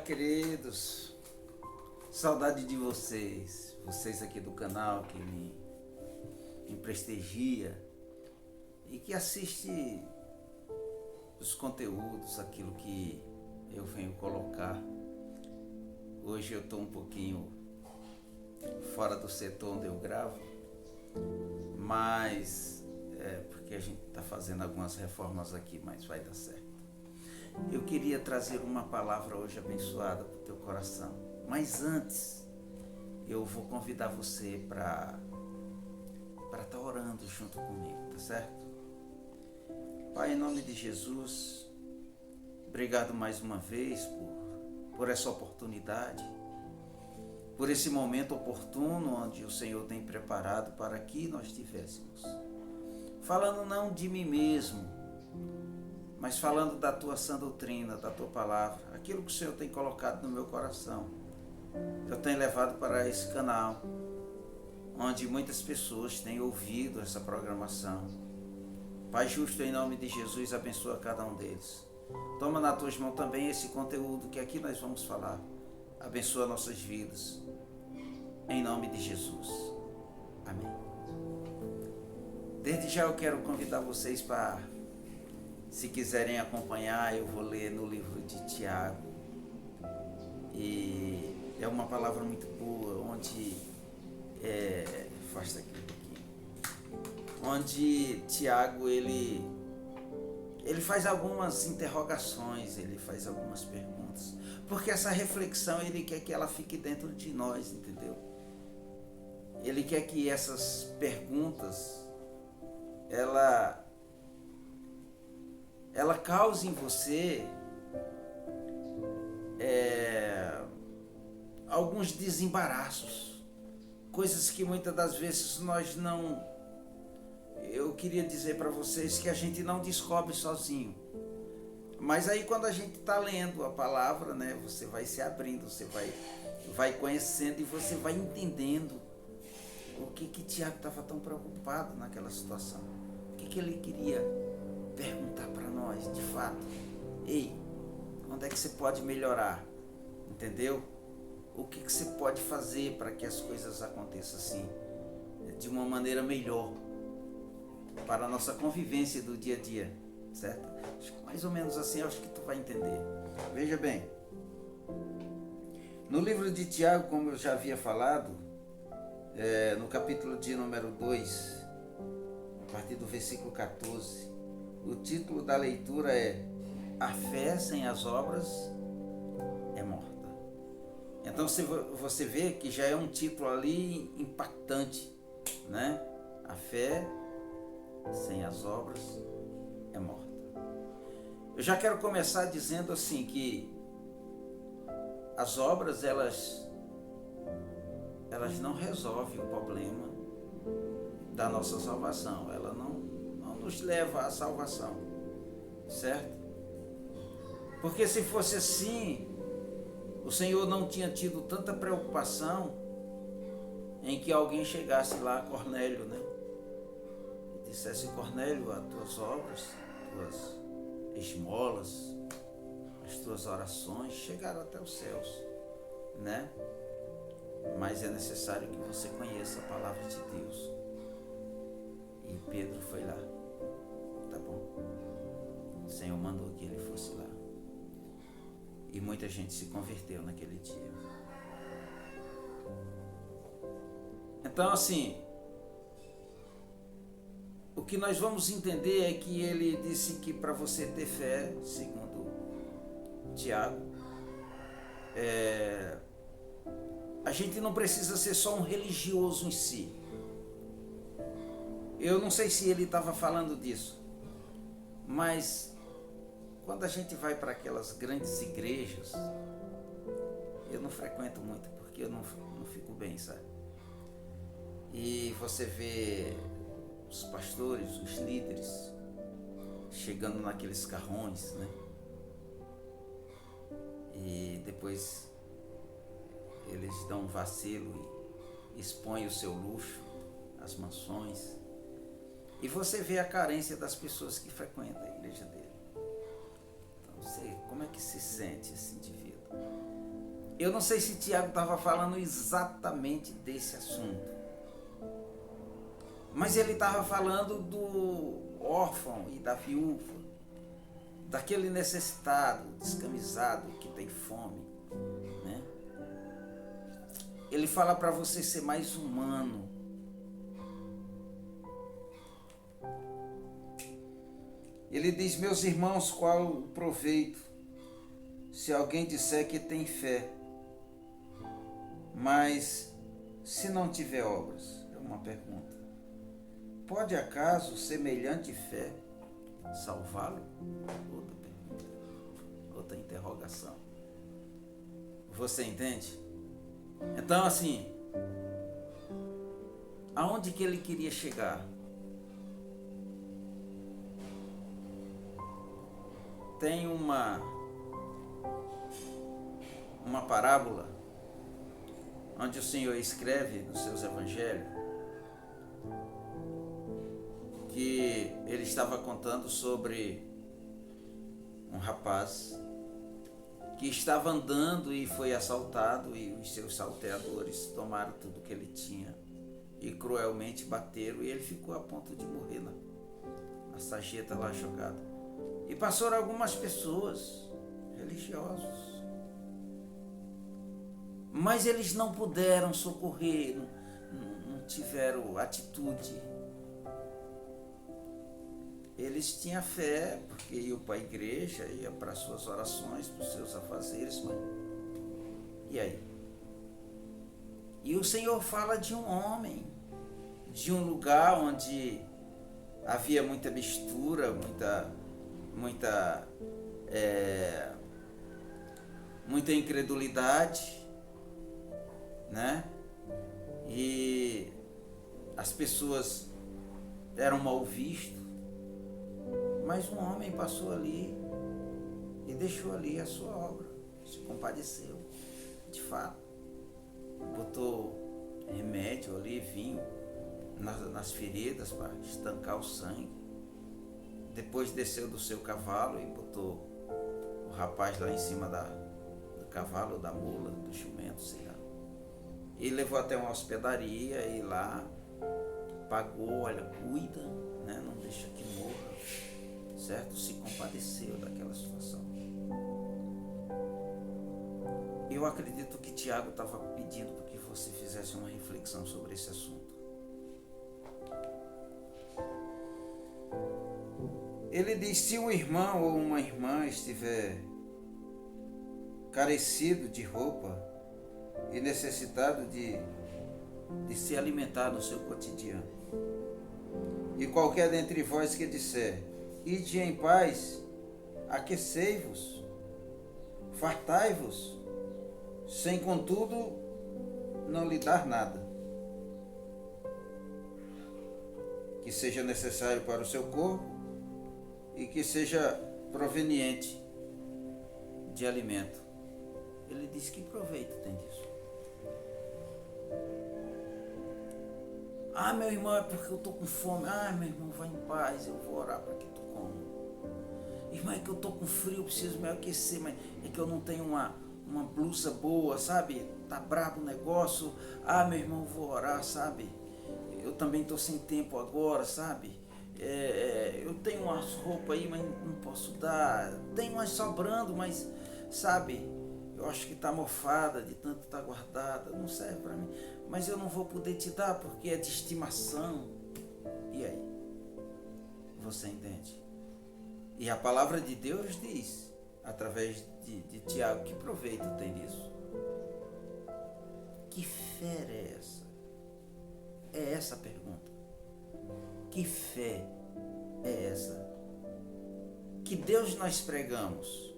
Queridos, saudade de vocês aqui do canal que me prestigia e que assiste os conteúdos, aquilo que eu venho colocar. Hoje eu estou um pouquinho fora do setor onde eu gravo, mas porque a gente está fazendo algumas reformas aqui, mas vai dar certo. Eu queria trazer uma palavra hoje abençoada para o teu coração. Mas antes, eu vou convidar você para estar orando junto comigo, tá certo? Pai, em nome de Jesus, obrigado mais uma vez por essa oportunidade, por esse momento oportuno onde o Senhor tem preparado para que nós estivéssemos. Falando não de mim mesmo, mas falando da tua sã doutrina, da tua palavra, aquilo que o Senhor tem colocado no meu coração. Eu tenho levado para esse canal, onde muitas pessoas têm ouvido essa programação. Pai justo, em nome de Jesus, abençoa cada um deles. Toma nas tuas mãos também esse conteúdo que aqui nós vamos falar. Abençoa nossas vidas. Em nome de Jesus. Amém. Desde já eu quero convidar vocês para, se quiserem acompanhar, eu vou ler no livro de Tiago. E é uma palavra muito boa, onde afasta aqui um pouquinho. Onde Tiago ele faz algumas interrogações, ele faz algumas perguntas, porque essa reflexão ele quer que ela fique dentro de nós, entendeu? Ele quer que essas perguntas ela causa em você alguns desembaraços, coisas que muitas das vezes nós não... Eu queria dizer para vocês que a gente não descobre sozinho, mas aí quando a gente está lendo a palavra, né, você vai se abrindo, você vai conhecendo e você vai entendendo o que Tiago estava tão preocupado naquela situação, o que ele queria perguntar para nós, de fato. Ei, onde é que você pode melhorar? Entendeu? O que você pode fazer para que as coisas aconteçam assim, de uma maneira melhor, para a nossa convivência do dia a dia, certo? Acho que mais ou menos assim, acho que tu vai entender. Veja bem, no livro de Tiago, como eu já havia falado, no capítulo de número 2, a partir do versículo 14, o título da leitura é: A fé sem as obras é morta. Então você vê que já é um título ali impactante, né? A fé sem as obras é morta. Eu já quero começar dizendo assim que as obras elas não resolvem o problema da nossa salvação. Ela não nos leva à salvação, certo? Porque se fosse assim, o Senhor não tinha tido tanta preocupação em que alguém chegasse lá, Cornélio, né? E dissesse: Cornélio, as tuas obras, tuas esmolas, as tuas orações chegaram até os céus, né? Mas é necessário que você conheça a palavra de Deus. E Pedro foi lá. Tá bom. O Senhor mandou que ele fosse lá. E muita gente se converteu naquele dia. Então, assim, o que nós vamos entender é que ele disse que para você ter fé, segundo Tiago, a gente não precisa ser só um religioso em si. Eu não sei se ele estava falando disso, mas quando a gente vai para aquelas grandes igrejas, eu não frequento muito porque eu não fico bem, sabe? E você vê os pastores, os líderes chegando naqueles carrões, né? E depois eles dão um vacilo e expõem o seu luxo, as mansões. E você vê a carência das pessoas que frequentam a igreja dele. Então, como é que que se sente esse indivíduo. Eu não sei se Tiago estava falando exatamente desse assunto, mas ele estava falando do órfão e da viúva, daquele necessitado, descamisado, que tem fome, né? Ele fala para você ser mais humano. Ele diz: meus irmãos, qual o proveito se alguém disser que tem fé, mas se não tiver obras? É uma pergunta. Pode acaso semelhante fé salvá-lo? Outra pergunta, outra interrogação. Você entende? Então, assim, aonde que ele queria chegar? Tem uma parábola onde o Senhor escreve nos seus evangelhos que ele estava contando sobre um rapaz que estava andando e foi assaltado, e os seus salteadores tomaram tudo que ele tinha e cruelmente bateram, e ele ficou a ponto de morrer na sarjeta lá jogado. E passaram algumas pessoas, religiosos, mas eles não puderam socorrer, não tiveram atitude. Eles tinham fé, porque iam para a igreja, iam para as suas orações, para os seus afazeres, mas e aí? E o Senhor fala de um homem, de um lugar onde havia muita mistura, muita incredulidade, né? E as pessoas eram mal vistas, mas um homem passou ali e deixou ali a sua obra, se compadeceu, de fato, botou remédio ali, vinho nas feridas para estancar o sangue. Depois desceu do seu cavalo e botou o rapaz lá em cima do cavalo, da mula, do jumento, sei lá. E levou até uma hospedaria e lá pagou, olha, cuida, né? Não deixa que morra, certo? Se compadeceu daquela situação. Eu acredito que Tiago estava pedindo que você fizesse uma reflexão sobre esse assunto. Ele diz: se um irmão ou uma irmã estiver carecido de roupa e necessitado de se alimentar no seu cotidiano, e qualquer dentre vós que disser: ide em paz, aquecei-vos, fartai-vos, sem contudo não lhe dar nada que seja necessário para o seu corpo e que seja proveniente de alimento. Ele diz: que proveito tem disso? Ah, meu irmão, é porque eu estou com fome. Ah, meu irmão, vai em paz, eu vou orar para que tu coma. Irmão, é que eu estou com frio, eu preciso me aquecer, mas é que eu não tenho uma blusa boa, sabe? Tá brabo o negócio. Ah, meu irmão, eu vou orar, sabe? Eu também estou sem tempo agora, sabe? Eu tenho umas roupas aí, mas não posso dar. Tem umas sobrando, mas, sabe, eu acho que está mofada, de tanto estar guardada, não serve para mim. Mas eu não vou poder te dar porque é de estimação. E aí? Você entende? E a palavra de Deus diz, através de Tiago, que proveito tem nisso? Que fé é essa? É essa a pergunta. Que fé é essa? Que Deus nós pregamos?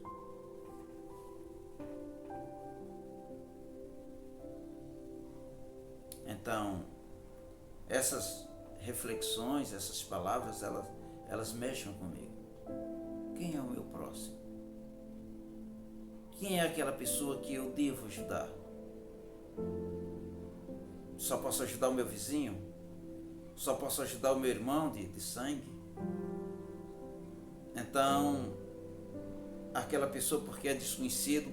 Então, essas reflexões, essas palavras, elas mexem comigo. Quem é o meu próximo? Quem é aquela pessoa que eu devo ajudar? Só posso ajudar o meu vizinho? Só posso ajudar o meu irmão de sangue? Então, aquela pessoa porque é desconhecido,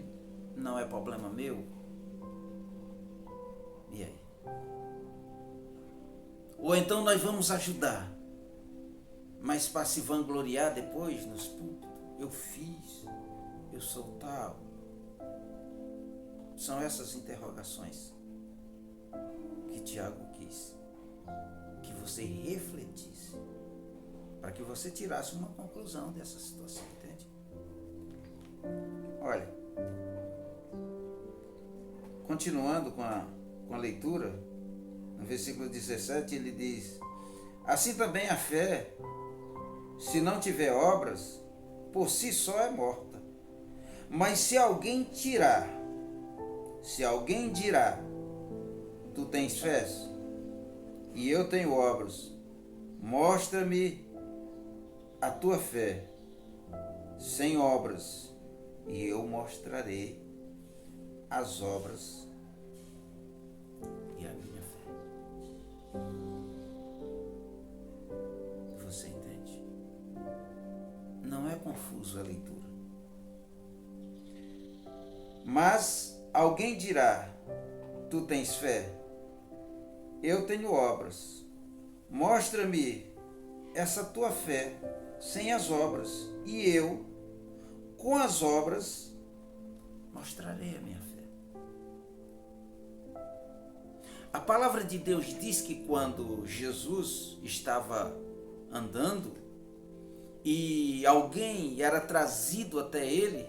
não é problema meu. E aí? Ou então nós vamos ajudar, mas para se vangloriar depois nos púlpitos, eu fiz, eu sou tal. São essas interrogações que Tiago quis que você refletisse, para que você tirasse uma conclusão dessa situação, entende? Olha, continuando com a leitura, no versículo 17 ele diz: assim também a fé, se não tiver obras, por si só é morta. Mas se alguém dirá, tu tens fé e eu tenho obras, mostra-me a tua fé sem obras, e eu mostrarei as obras e a minha fé. Você entende? Não é confuso a leitura. Mas alguém dirá, tu tens fé, eu tenho obras, mostra-me essa tua fé sem as obras, e eu, com as obras, mostrarei a minha fé. A palavra de Deus diz que quando Jesus estava andando e alguém era trazido até ele,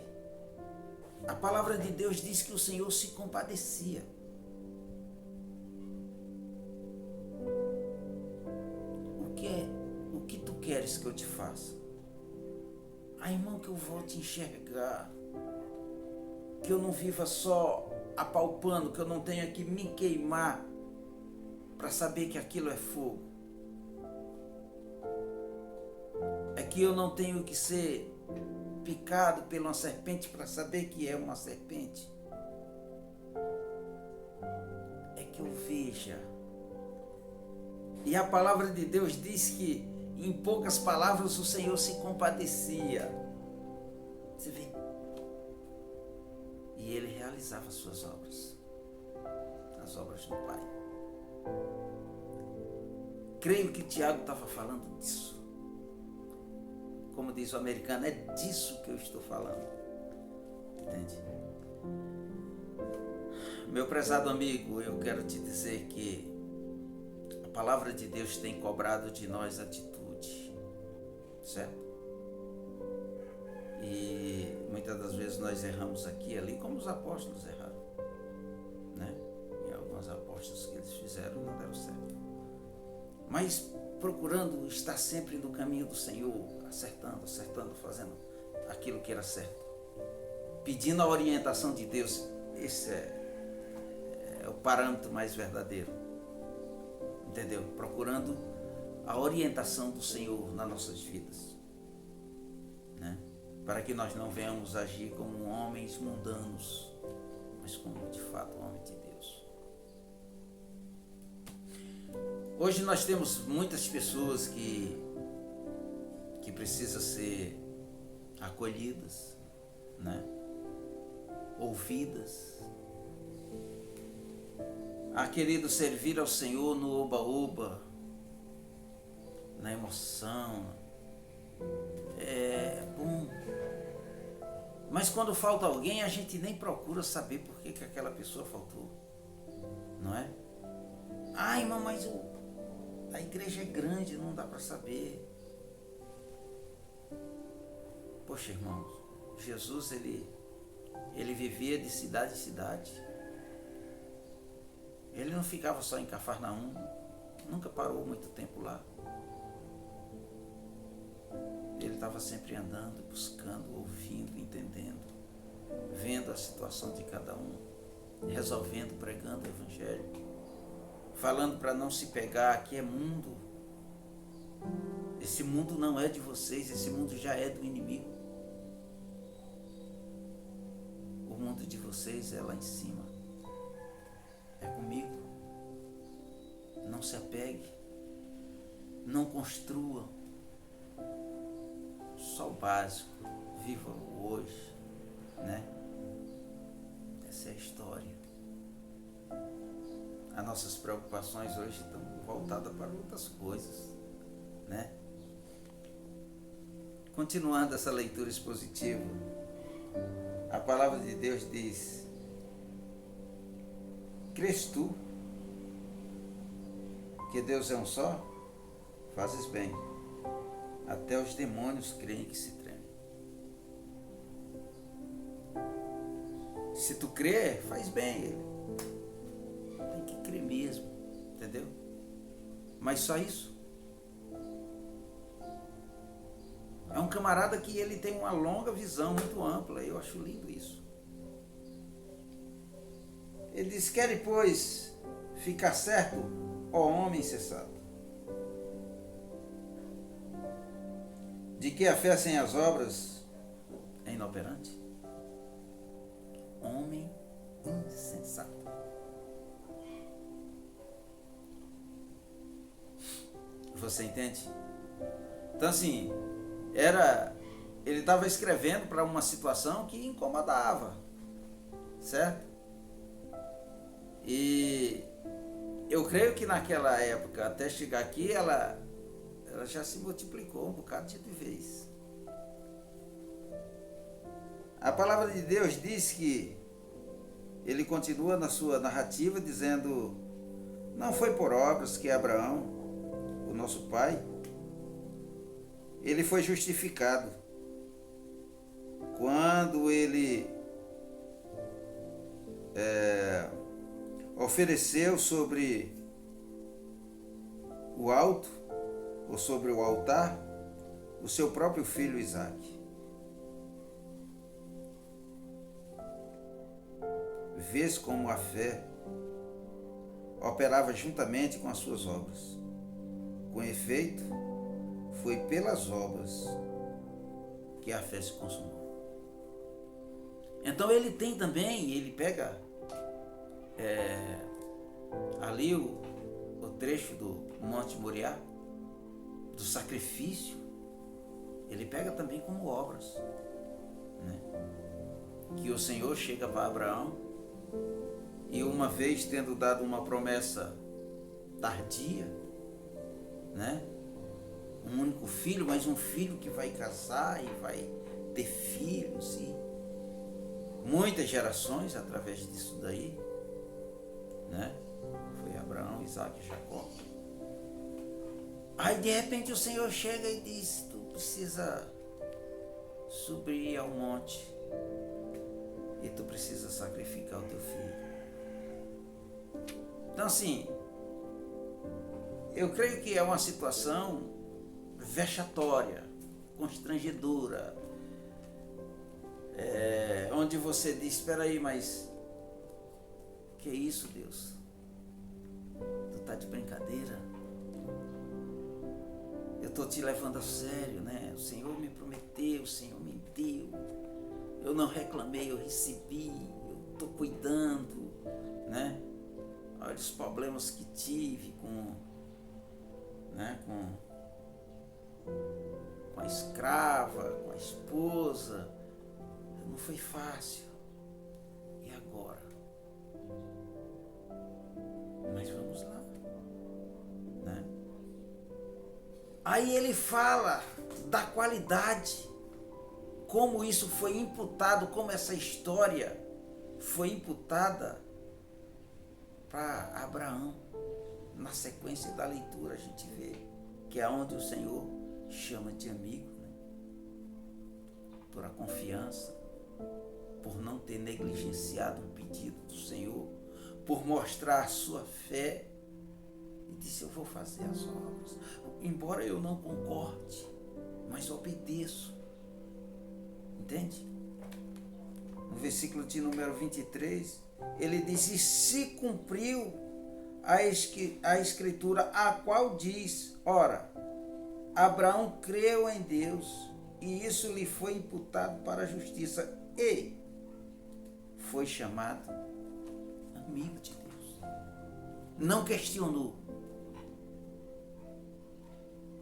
a palavra de Deus diz que o Senhor se compadecia. O que tu queres que eu te faça? Ah, irmão, que eu volte a enxergar, que eu não viva só apalpando, que eu não tenha que me queimar para saber que aquilo é fogo. É que eu não tenho que ser picado por uma serpente para saber que é uma serpente. É que eu veja. E a palavra de Deus diz que, em poucas palavras, o Senhor se compadecia. Você vê? E ele realizava as suas obras, as obras do Pai. Creio que Tiago estava falando disso. Como diz o americano, é disso que eu estou falando. Entende? Meu prezado amigo, eu quero te dizer que a palavra de Deus tem cobrado de nós atitude, certo? E muitas das vezes nós erramos aqui e ali, como os apóstolos erraram, né? E alguns apóstolos que eles fizeram não deram certo. Mas procurando estar sempre no caminho do Senhor, acertando, fazendo aquilo que era certo, pedindo a orientação de Deus. Esse é o parâmetro mais verdadeiro, entendeu? Procurando a orientação do Senhor nas nossas vidas, né? Para que nós não venhamos agir como homens mundanos, mas como de fato homens de Deus. Hoje nós temos muitas pessoas que precisam ser acolhidas, né? Ouvidas. Querido, servir ao Senhor no oba-oba, na emoção, é bom. Mas quando falta alguém, a gente nem procura saber por que aquela pessoa faltou, não é? Irmão, mas a igreja é grande, não dá para saber. Poxa, irmãos, Jesus, ele vivia de cidade em cidade. Ele não ficava só em Cafarnaum, nunca parou muito tempo lá. Ele estava sempre andando, buscando, ouvindo, entendendo, vendo a situação de cada um, resolvendo, pregando o evangelho, falando para não se pegar. Aqui é mundo. Esse mundo não é de vocês, esse mundo já é do inimigo. O mundo de vocês é lá em cima. É comigo. Não se apegue. Não construa. Só o básico. viva o hoje, né? Essa é a história. As nossas preocupações hoje estão voltadas para outras coisas, né? Continuando essa leitura expositiva, a palavra de Deus diz: crês tu que Deus é um só? Fazes bem. Até os demônios creem que se tremem. Se tu crer, faz bem ele. Tem que crer mesmo, entendeu? Mas só isso. É um camarada que ele tem uma longa visão, muito ampla. Eu acho lindo isso. Ele diz: quere, pois, ficar certo, ó homem insensato, de que a fé sem as obras é inoperante? Homem insensato. Você entende? Então assim, ele estava escrevendo para uma situação que incomodava, certo? E eu creio que naquela época, até chegar aqui, ela já se multiplicou um bocado de vez. A palavra de Deus diz que ele continua na sua narrativa dizendo: não foi por obras que Abraão, o nosso pai, ele foi justificado quando ele ofereceu sobre o alto, ou sobre o altar, o seu próprio filho Isaque. Vês como a fé operava juntamente com as suas obras. Com efeito, foi pelas obras que a fé se consumou. Então ele tem também, ele pega ali o trecho do Monte Moriá, do sacrifício, ele pega também como obras, né? Que o Senhor chega para Abraão e, uma vez tendo dado uma promessa tardia, né? Um único filho, mas um filho que vai casar e vai ter filhos e muitas gerações através disso daí, né? Foi Abraão, Isaque e Jacó. Aí de repente o Senhor chega e diz: tu precisa subir ao monte e tu precisa sacrificar o teu filho. Então assim, eu creio que é uma situação vexatória, constrangedora, onde você diz: espera aí, mas que é isso, Deus? Tu tá de brincadeira? Eu estou te levando a sério, né? O Senhor me prometeu, o Senhor me deu. Eu não reclamei, eu recebi, eu estou cuidando, né? Olha os problemas que tive com a escrava, com a esposa. Não foi fácil. E agora? Mas vamos lá, né? Aí ele fala da qualidade, como isso foi imputado, como essa história foi imputada para Abraão. Na sequência da leitura a gente vê que é onde o Senhor chama de amigo, né? Por a confiança, por não ter negligenciado o pedido do Senhor, por mostrar a sua fé, e disse: eu vou fazer as obras, embora eu não concorde, mas obedeço. Entende? No versículo de número 23, ele diz: e se cumpriu a escritura, a qual diz: ora, Abraão creu em Deus, e isso lhe foi imputado para a justiça, e foi chamado amigo de Deus. Não questionou.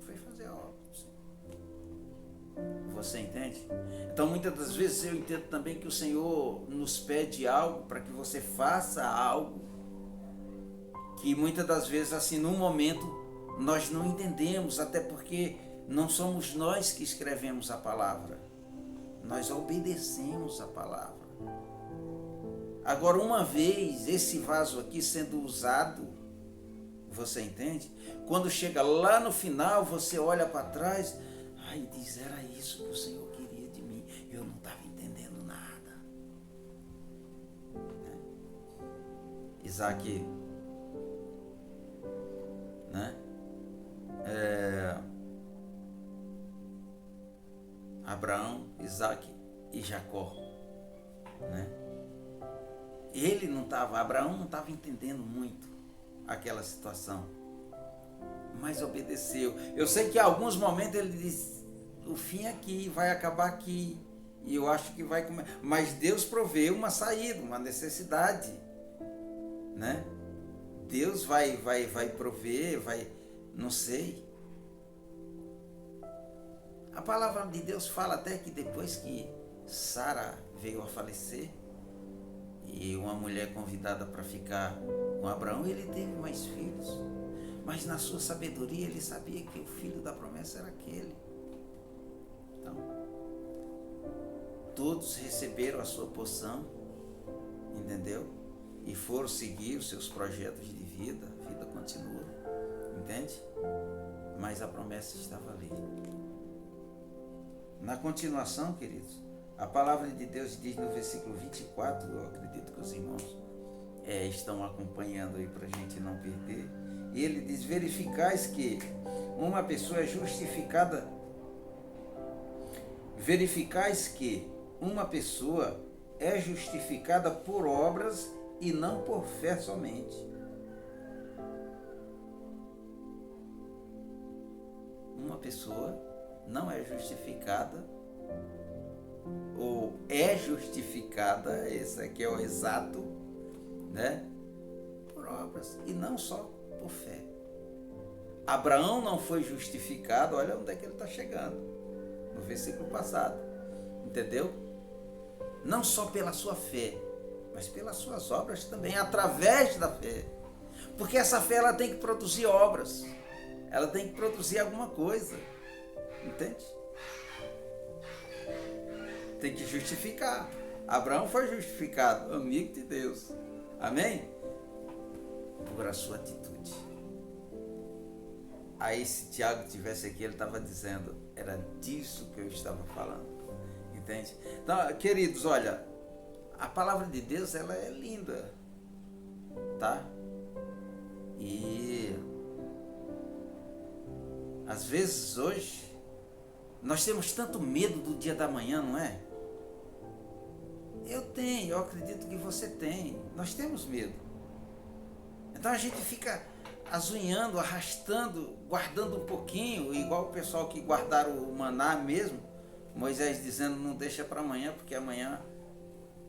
Foi fazer a obra do Senhor. Você entende? Então muitas das vezes eu entendo também que o Senhor nos pede algo para que você faça algo que muitas das vezes assim no momento nós não entendemos, até porque não somos nós que escrevemos a palavra, nós obedecemos a palavra. Agora, uma vez esse vaso aqui sendo usado, você entende? Quando chega lá no final, você olha para trás, e diz, era isso que o Senhor queria de mim, eu não estava entendendo nada. Isaac, né? Abraão, Isaac e Jacó, né? Abraão não estava entendendo muito aquela situação, mas obedeceu. Eu sei que em alguns momentos ele diz, o fim é aqui, vai acabar aqui, e eu acho que vai comer. Mas Deus provê uma saída, uma necessidade, né? Deus vai prover, não sei. A palavra de Deus fala até que depois que Sara veio a falecer, e uma mulher convidada para ficar com Abraão, ele teve mais filhos. Mas na sua sabedoria ele sabia que o filho da promessa era aquele. Então, todos receberam a sua porção, entendeu? E foram seguir os seus projetos de vida, a vida continua, entende? Mas a promessa estava ali. Na continuação, queridos, a palavra de Deus diz no versículo 24, eu acredito que os irmãos estão acompanhando aí para a gente não perder. E ele diz, verificais que uma pessoa é justificada, por obras e não por fé somente. Uma pessoa não é justificada, ou é justificada, esse aqui é o exato, né? Por obras, e não só por fé. Abraão não foi justificado, olha onde é que ele está chegando, no versículo passado, entendeu? Não só pela sua fé, mas pelas suas obras também, através da fé. Porque essa fé ela tem que produzir obras, ela tem que produzir alguma coisa, entende? Tem que justificar. Abraão foi justificado, amigo de Deus. Amém? Por a sua atitude. Aí se Tiago estivesse aqui, ele estava dizendo, era disso que eu estava falando. Entende? Então, queridos, olha, a palavra de Deus, ela é linda. Tá? E às vezes hoje, nós temos tanto medo do dia da manhã, não é? Eu acredito que você tem. Nós temos medo. Então a gente fica azunhando, arrastando, guardando um pouquinho, igual o pessoal que guardaram o maná mesmo. Moisés dizendo, não deixa para amanhã, porque amanhã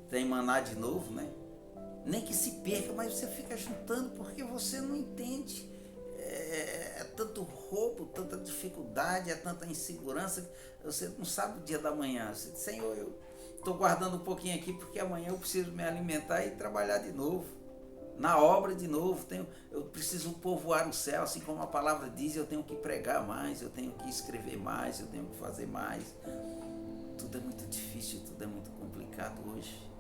tem maná de novo, né? Nem que se perca, mas você fica juntando, porque você não entende. É tanto roubo, tanta dificuldade, é tanta insegurança, você não sabe o dia da manhã. Você diz, Senhor, eu estou guardando um pouquinho aqui, porque amanhã eu preciso me alimentar e trabalhar de novo, na obra de novo. Eu preciso povoar o céu, assim como a palavra diz, eu tenho que pregar mais, eu tenho que escrever mais, eu tenho que fazer mais. Tudo é muito difícil, tudo é muito complicado hoje.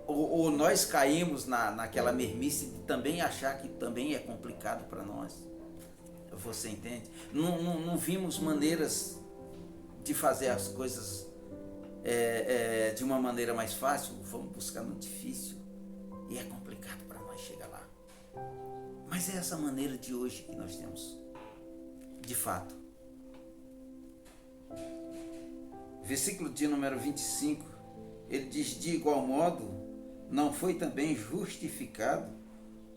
Ou nós caímos naquela mermice de também achar que também é complicado para nós. Você entende? Não vimos maneiras de fazer as coisas de uma maneira mais fácil. Vamos buscar no difícil. E é complicado para nós chegar lá. Mas é essa maneira de hoje que nós temos. De fato. Versículo de número 25. Ele diz, de igual modo, não foi também justificado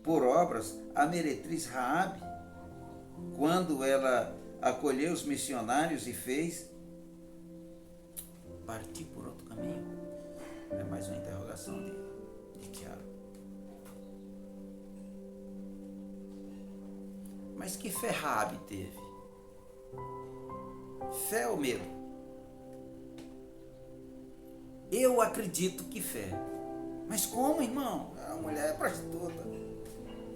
por obras a meretriz Raabe, quando ela acolheu os missionários e fez partir por outro caminho? É mais uma interrogação de Tiago. Mas que fé Raabe teve? Fé ou medo? Eu acredito que fé. Mas como, irmão? A mulher é prostituta.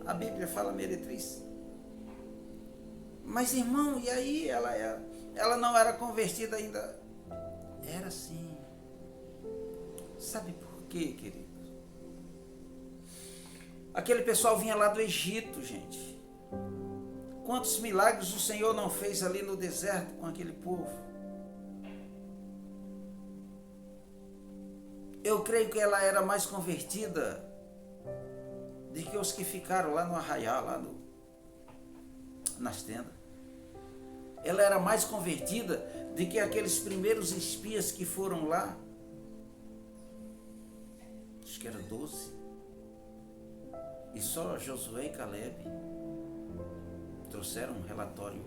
A Bíblia fala meretriz. Mas, irmão, e aí ela não era convertida ainda? Era sim. Sabe por quê, querido? Aquele pessoal vinha lá do Egito, gente. Quantos milagres o Senhor não fez ali no deserto com aquele povo? Eu creio que ela era mais convertida do que os que ficaram lá no arraial, lá nas tendas. Ela era mais convertida do que aqueles primeiros espias que foram lá. Acho que era 12. E só Josué e Caleb trouxeram um relatório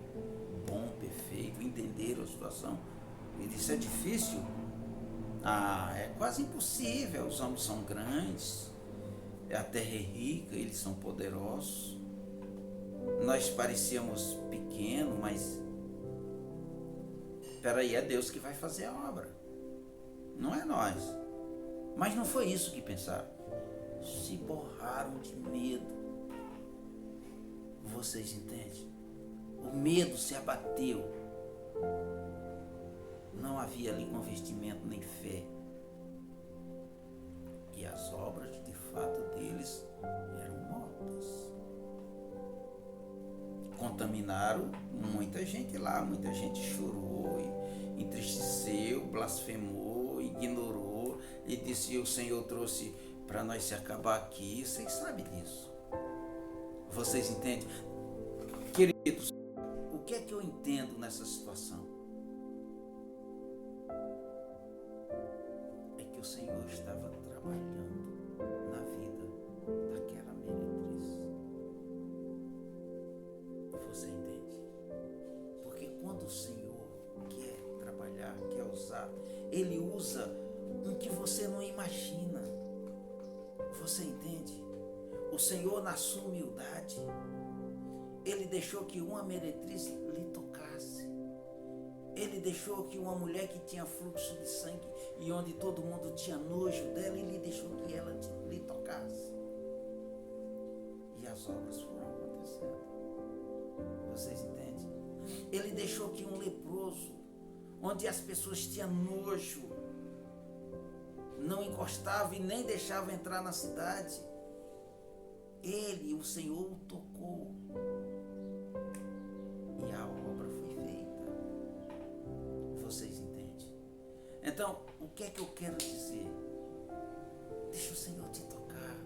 bom, perfeito, entenderam a situação. E disse, é difícil? É quase impossível. Os homens são grandes, a terra é rica, eles são poderosos. Nós parecíamos pequenos, mas peraí, é Deus que vai fazer a obra, não é nós. Mas não foi isso que pensaram. Se borraram de medo. Vocês entendem? O medo se abateu. Não havia ali convertimento nem fé. E as obras, de fato, deles eram mortas. Contaminaram muita gente lá, muita gente chorou, entristeceu, blasfemou, ignorou e disse, o Senhor trouxe para nós se acabar aqui. Vocês sabem disso. Vocês entendem? Queridos, o que é que eu entendo nessa situação? É que o Senhor estava trabalhando na vida daquela meretriz. Você entende? Porque quando o Senhor quer trabalhar, quer usar, Ele usa um que você não imagina. Você entende? O Senhor, na sua humildade, Ele deixou que uma meretriz lhe tocasse. Ele deixou que uma mulher que tinha fluxo de sangue e onde todo mundo tinha nojo dela, Ele deixou que ela lhe tocasse. E as obras foram acontecendo. Vocês entendem? Ele deixou que um leproso, onde as pessoas tinham nojo, não encostava e nem deixava entrar na cidade. Ele, o Senhor, o tocou. E a obra foi feita. Vocês entendem? Então, o que é que eu quero dizer? Deixa o Senhor te tocar.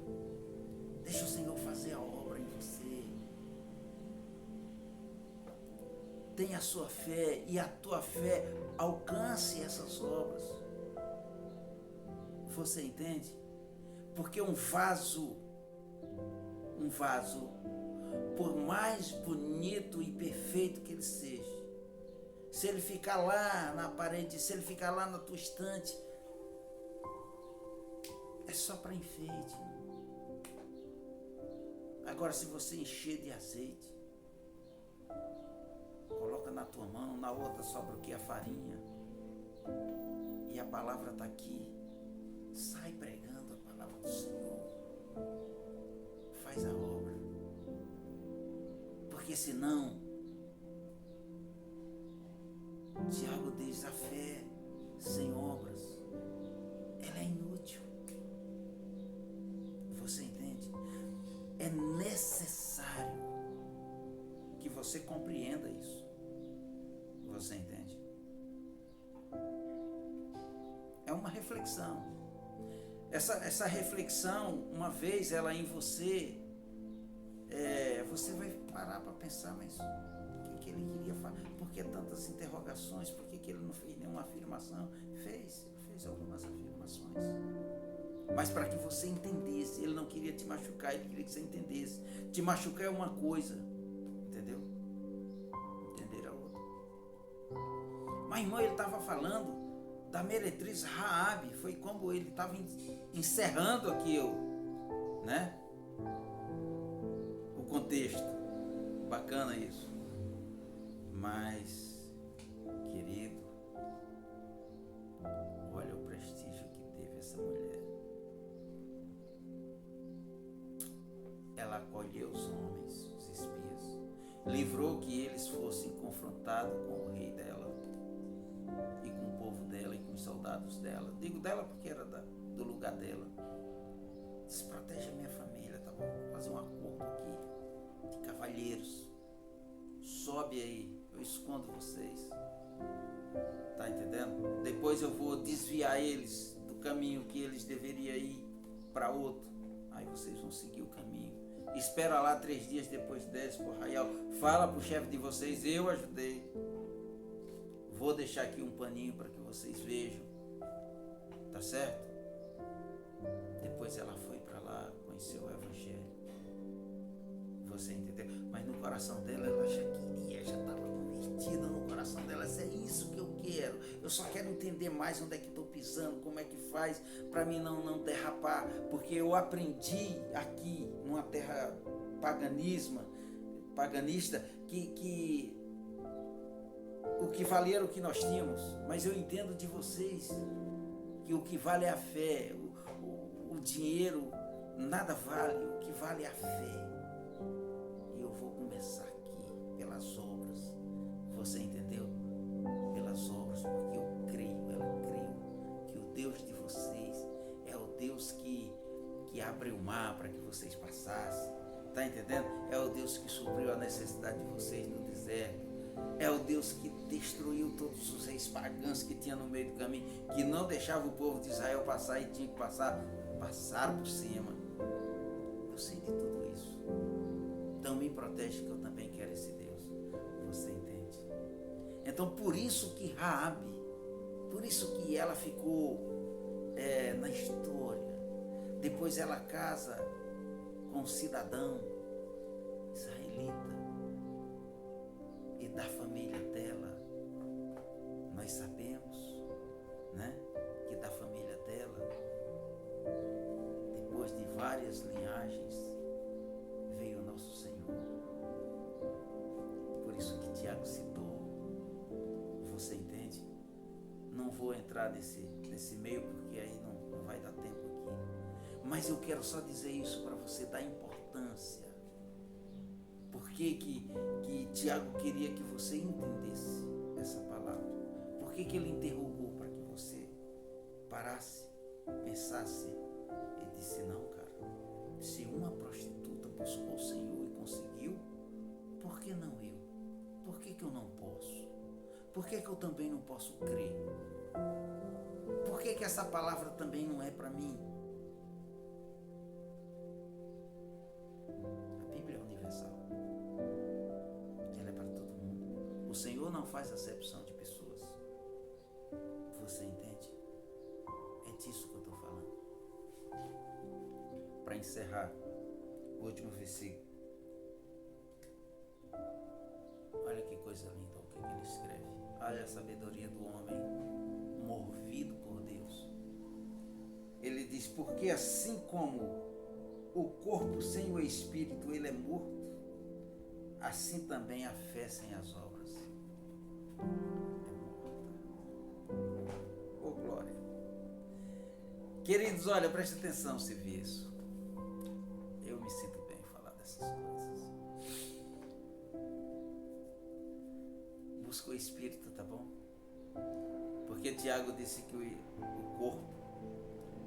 Deixa o Senhor fazer a obra em você. Tenha a sua fé e a tua fé alcance essas obras. Você entende? Porque um vaso, por mais bonito e perfeito que ele seja, se ele ficar lá na parede, se ele ficar lá na tua estante, é só para enfeite. Agora, se você encher de azeite, coloca na tua mão, na outra sobra o que? A farinha. E a palavra está aqui. Sai pregando a palavra do Senhor. Faz a obra. Porque senão, Tiago diz, a fé sem obras, ela é inútil. Você entende? É necessário que você compreenda isso. Você entende? É uma reflexão. Essa reflexão, uma vez ela em você, você vai parar para pensar, mas o que ele queria falar? Por que tantas interrogações? Por que ele não fez nenhuma afirmação? Fez algumas afirmações. Mas para que você entendesse, ele não queria te machucar, ele queria que você entendesse. Te machucar é uma coisa, entendeu? Entender a outra. Mas irmão, ele estava falando da meretriz Raabe, foi como ele estava encerrando aqui o contexto. Bacana isso. Mas, querido, olha o prestígio que recolheu os homens, os espias, livrou que eles fossem confrontados com o rei dela, e com o povo dela, e com os soldados dela. Digo dela porque era do lugar dela. Desprotege a minha família, tá bom? Vou fazer um acordo aqui, de cavalheiros. Sobe aí, eu escondo vocês. Tá entendendo? Depois eu vou desviar eles do caminho que eles deveriam ir para outro. Aí vocês vão seguir o caminho. Espera lá 3 dias, depois desce pro arraial. Fala pro chefe de vocês, eu ajudei. Vou deixar aqui um paninho para que vocês vejam. Tá certo? Depois ela foi para lá, conheceu o evangelho. Você entendeu? Mas no coração dela, ela já queria, já estava convertida no coração dela. É isso que eu quero. Eu só quero entender mais onde é que estou pisando, como é que faz para mim não derrapar. Porque eu aprendi aqui, numa terra paganista, que o que valia era o que nós tínhamos. Mas eu entendo de vocês que o que vale é a fé. O dinheiro nada vale, o que vale é a fé. E eu vou começar aqui pelas obras. Você entendeu? Pelas obras, porque eu creio, ela creu que o Deus de vocês é o Deus que abriu o mar para que vocês passassem. Tá entendendo? É o Deus que supriu a necessidade de vocês no deserto. É o Deus que destruiu todos os reis pagãos que tinha no meio do caminho, que não deixava o povo de Israel passar e tinha que passar por cima. Eu sei de tudo isso. Então me protege, que eu também quero esse Deus. Você entende? Então por isso que Raabe, por isso que ela ficou na história. Depois ela casa com um cidadão israelita. E da família dela, nós sabemos, né, que da família dela, depois de várias linhagens, veio o nosso Senhor. Por isso que Tiago citou. Você entende? Não vou entrar nesse meio, porque aí não vai dar tempo aqui. Mas eu quero só dizer isso para você dar importância. Por que Tiago queria que você entendesse essa palavra? Por que ele interrogou? Para que você parasse, pensasse e disse: não, cara, se uma prostituta buscou o Senhor e conseguiu, por que não eu? Por que eu não posso? Por que eu também não posso crer? Por que essa palavra também não é para mim? A Bíblia é universal. Ela é para todo mundo. O Senhor não faz acepção de pessoas. Você entende? É disso que eu estou falando. Para encerrar, o último versículo. Olha que coisa linda o que ele escreve. Olha a sabedoria do homem movido por Deus. Ele diz: porque assim como o corpo sem o espírito ele é morto, assim também a fé sem as obras é morta. Oh, glória. Queridos, olha, preste atenção se vê isso. Eu me sinto bem em falar dessas coisas. Busca o espírito, tá bom? Porque Tiago disse que o corpo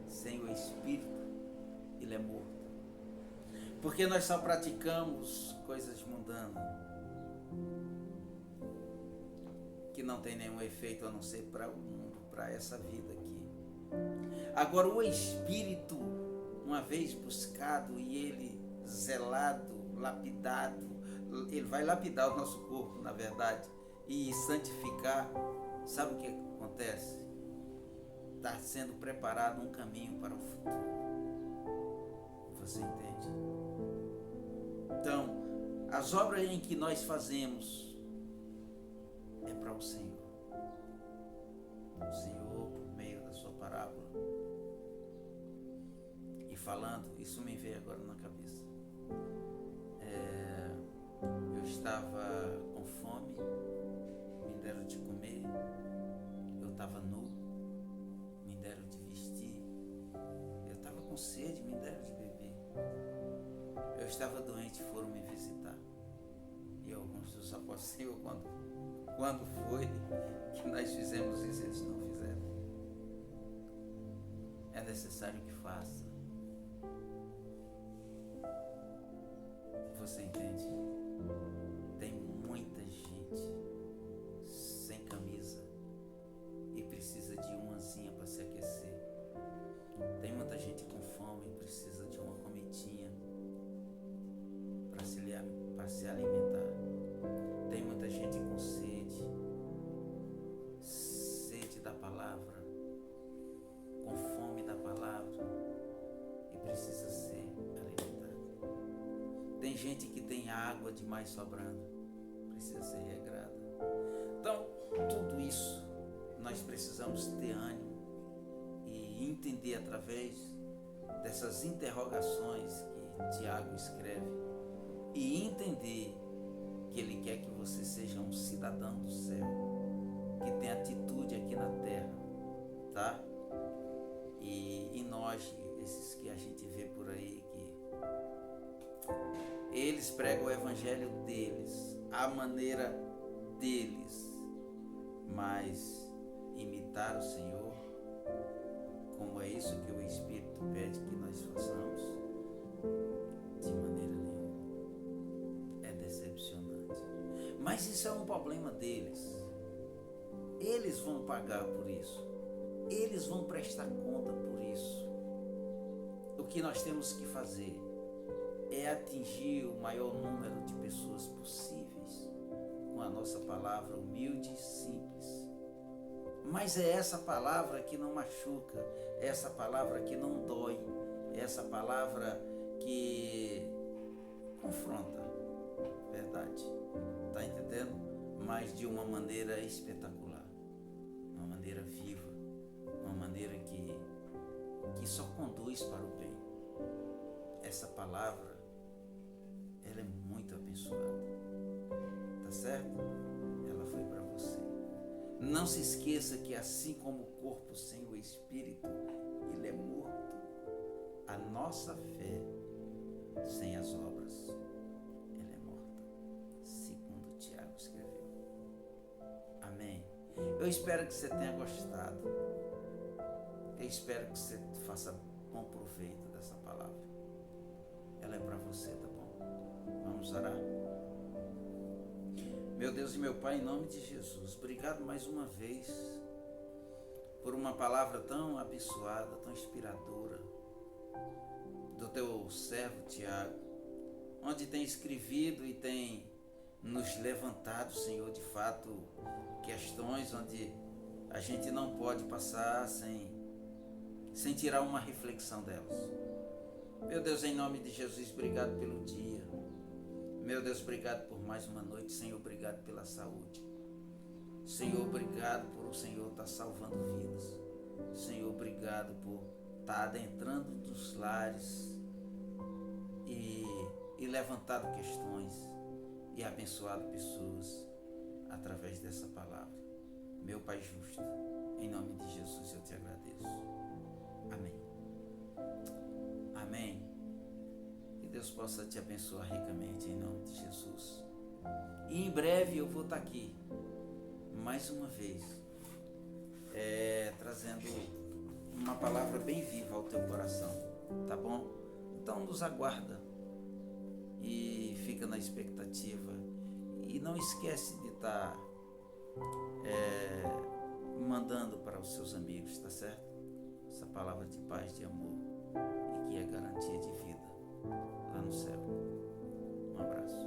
sem o espírito ele é morto. Porque nós só praticamos coisas mundanas que não tem nenhum efeito a não ser para o mundo, para essa vida aqui. Agora o espírito, uma vez buscado e ele zelado, lapidado, ele vai lapidar o nosso corpo, na verdade, e santificar. Sabe o que acontece? Está sendo preparado um caminho para o futuro. Você entende? Então, as obras em que nós fazemos é para o Senhor. O Senhor, por meio da sua parábola. E falando, isso me veio agora na cabeça. Eu estava com fome, me deram de comer, eu estava nu, me deram de vestir, eu estava com sede, me deram de beber. Eu estava doente, foram me visitar. E alguns dos apóstolos, Senhor, quando foi que nós fizemos isso, eles não fizeram. É necessário que faça. Você entende? Tem muita gente sem camisa e precisa de uma anzinha para se aquecer. Tem muita gente com fome e precisa de uma comidinha para se alimentar. Tem muita gente com sede da palavra, com fome da palavra e precisa ser alimentada. Tem gente que tem água demais sobrando, precisa ser regrada. Então, tudo isso nós precisamos ter ânimo e entender através dessas interrogações que Tiago escreve e entender que ele quer que você seja um cidadão do céu, que tem atitude aqui na terra, tá? E nós, esses que a gente vê por aí, que eles pregam o evangelho deles, a maneira deles, mas imitar o Senhor, como é isso que o Espírito pede que nós façamos, de maneira nenhuma. É decepcionante. Mas isso é um problema deles. Eles vão pagar por isso. Eles vão prestar conta por isso. O que nós temos que fazer é atingir o maior número de pessoas possíveis com a nossa palavra humilde e simples. Mas é essa palavra que não machuca, é essa palavra que não dói, é essa palavra que confronta, verdade, tá entendendo? Mas de uma maneira espetacular, uma maneira viva, uma maneira que só conduz para o bem. Essa palavra, ela é muito abençoada, tá certo? Ela foi para você. Não se esqueça que assim como o corpo sem o espírito, ele é morto. A nossa fé sem as obras, ela é morta. Segundo Tiago escreveu. Amém. Eu espero que você tenha gostado. Eu espero que você faça bom proveito dessa palavra. Ela é para você, tá bom? Vamos orar? Meu Deus e meu Pai, em nome de Jesus, obrigado mais uma vez por uma palavra tão abençoada, tão inspiradora do teu servo Tiago, onde tem escrevido e tem nos levantado, Senhor, de fato, questões onde a gente não pode passar sem tirar uma reflexão delas. Meu Deus, em nome de Jesus, obrigado pelo dia. Meu Deus, obrigado por mais uma noite. Senhor, obrigado pela saúde. Senhor, obrigado por o Senhor estar salvando vidas. Senhor, obrigado por estar adentrando dos lares e levantado questões e abençoado pessoas através dessa palavra. Meu Pai justo, em nome de Jesus eu te agradeço. Amém. Amém. Que Deus possa te abençoar ricamente em nome de Jesus. E em breve eu vou estar aqui, mais uma vez, trazendo uma palavra bem viva ao teu coração, tá bom? Então nos aguarda e fica na expectativa. E não esquece de estar mandando para os seus amigos, tá certo? Essa palavra de paz, de amor e que é garantia de vida lá no céu. Um abraço.